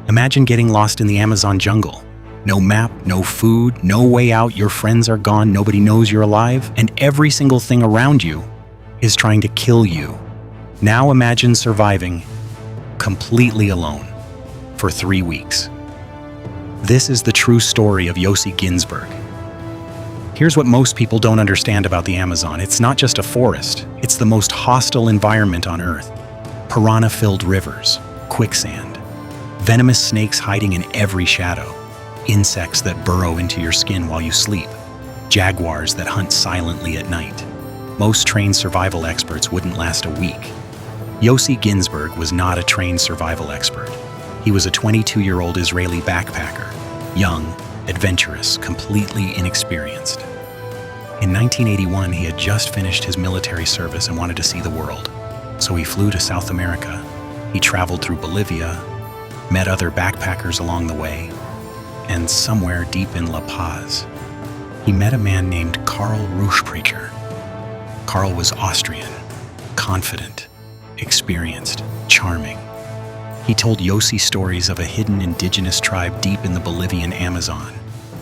Imagine getting lost in the Amazon jungle. No map, no food, no way out, your friends are gone, nobody knows you're alive, and every single thing around you is trying to kill you. Now imagine surviving completely alone for 3 weeks. This is the true story of Yossi Ghinsberg. Here's what most people don't understand about the Amazon. It's not just a forest, it's the most hostile environment on Earth. Piranha-filled rivers, quicksand, venomous snakes hiding in every shadow, insects that burrow into your skin while you sleep, jaguars that hunt silently at night. Most trained survival experts wouldn't last a week. Yossi Ghinsberg was not a trained survival expert. He was a 22-year-old Israeli backpacker, young, adventurous, completely inexperienced. In 1981, he had just finished his military service and wanted to see the world. So he flew to South America. He traveled through Bolivia, met other backpackers along the way, and somewhere deep in La Paz, he met a man named Karl Ruschprecher. Karl was Austrian, confident, experienced, charming. He told Yossi stories of a hidden indigenous tribe deep in the Bolivian Amazon,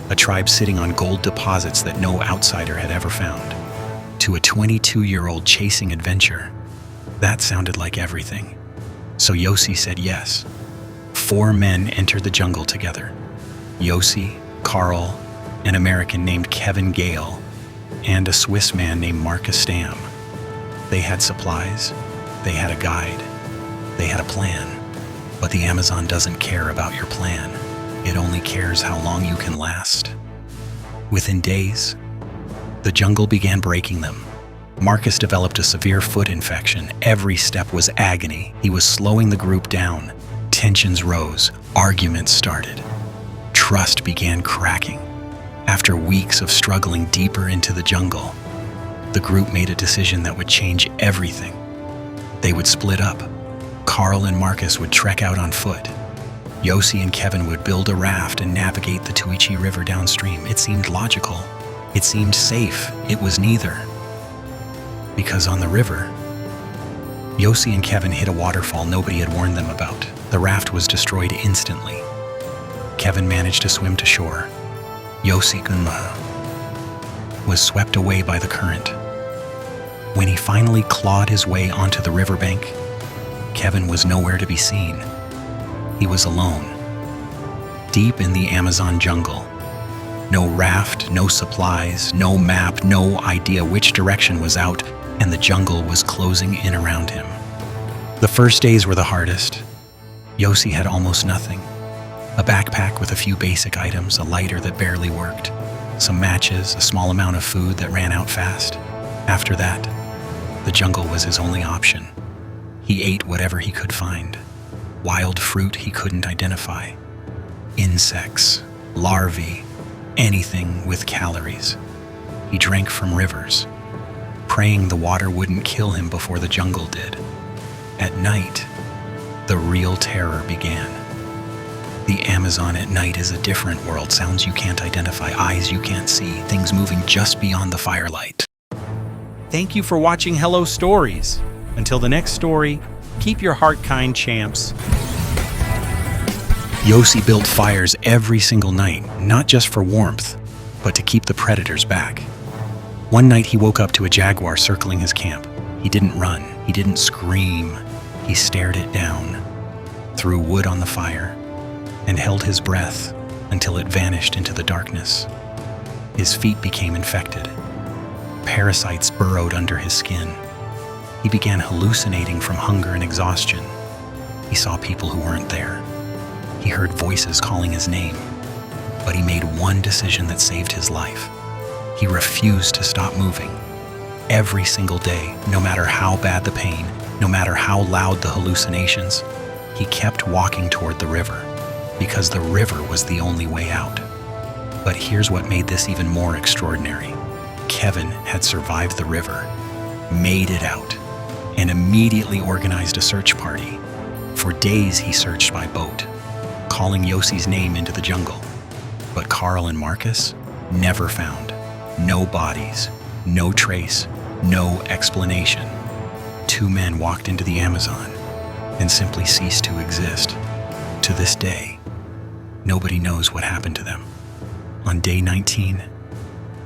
a tribe sitting on gold deposits that no outsider had ever found. To a 22-year-old chasing adventure, that sounded like everything. So Yossi said yes. 4 men entered the jungle together. Yossi, Karl, an American named Kevin Gale, and a Swiss man named Marcus Stam. They had supplies, they had a guide, they had a plan. But the Amazon doesn't care about your plan. It only cares how long you can last. Within days, the jungle began breaking them. Marcus developed a severe foot infection. Every step was agony. He was slowing the group down. Tensions rose. Arguments started. Trust began cracking. After weeks of struggling deeper into the jungle, the group made a decision that would change everything. They would split up. Karl and Marcus would trek out on foot. Yossi and Kevin would build a raft and navigate the Tuichi River downstream. It seemed logical. It seemed safe. It was neither. Because on the river, Yossi and Kevin hit a waterfall nobody had warned them about. The raft was destroyed instantly. Kevin managed to swim to shore. Yossi was swept away by the current. When he finally clawed his way onto the riverbank, Kevin was nowhere to be seen. He was alone, deep in the Amazon jungle. No raft, no supplies, no map, no idea which direction was out, and the jungle was closing in around him. The first days were the hardest. Yossi had almost nothing. A backpack with a few basic items, a lighter that barely worked, some matches, a small amount of food that ran out fast. After that, the jungle was his only option. He ate whatever he could find. Wild fruit he couldn't identify. Insects, larvae, anything with calories. He drank from rivers, praying the water wouldn't kill him before the jungle did. At night, the real terror began. The Amazon at night is a different world. Sounds you can't identify, eyes you can't see, things moving just beyond the firelight. Thank you for watching Hello Stories. Until the next story, keep your heart kind, champs. Yossi built fires every single night, not just for warmth, but to keep the predators back. One night he woke up to a jaguar circling his camp. He didn't run, he didn't scream. He stared it down, threw wood on the fire, and held his breath until it vanished into the darkness. His feet became infected. Parasites burrowed under his skin. He began hallucinating from hunger and exhaustion. He saw people who weren't there. He heard voices calling his name. But he made one decision that saved his life. He refused to stop moving. Every single day, no matter how bad the pain, no matter how loud the hallucinations, he kept walking toward the river, because the river was the only way out. But here's what made this even more extraordinary. Kevin had survived the river, made it out, and immediately organized a search party. For days he searched by boat, calling Yossi's name into the jungle. But Karl and Marcus never found. No bodies, no trace, no explanation. 2 men walked into the Amazon and simply ceased to exist. To this day, nobody knows what happened to them. On day 19,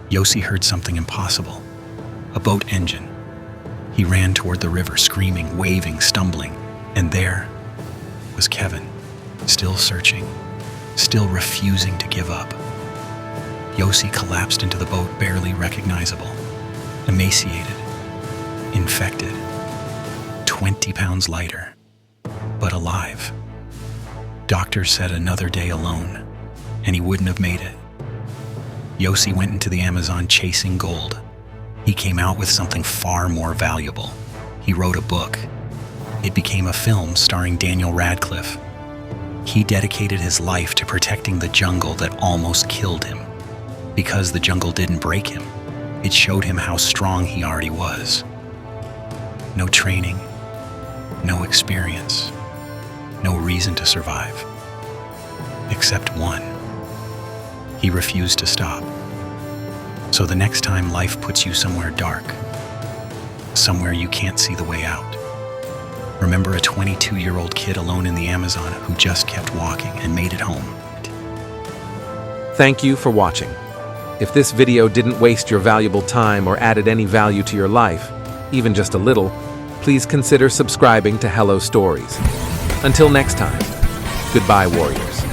Yossi heard something impossible, a boat engine. He ran toward the river, screaming, waving, stumbling, and there was Kevin, still searching, still refusing to give up. Yossi collapsed into the boat, barely recognizable, emaciated, infected, 20 pounds lighter, but alive. Doctors said another day alone, and he wouldn't have made it. Yossi went into the Amazon chasing gold. He came out with something far more valuable. He wrote a book. It became a film starring Daniel Radcliffe. He dedicated his life to protecting the jungle that almost killed him. Because the jungle didn't break him, it showed him how strong he already was. No training, no experience, no reason to survive. Except one. He refused to stop. So the next time life puts you somewhere dark, somewhere you can't see the way out, remember a 22-year-old kid alone in the Amazon who just kept walking and made it home. Thank you for watching. If this video didn't waste your valuable time or added any value to your life, even just a little, please consider subscribing to Hello Stories. Until next time, goodbye, warriors.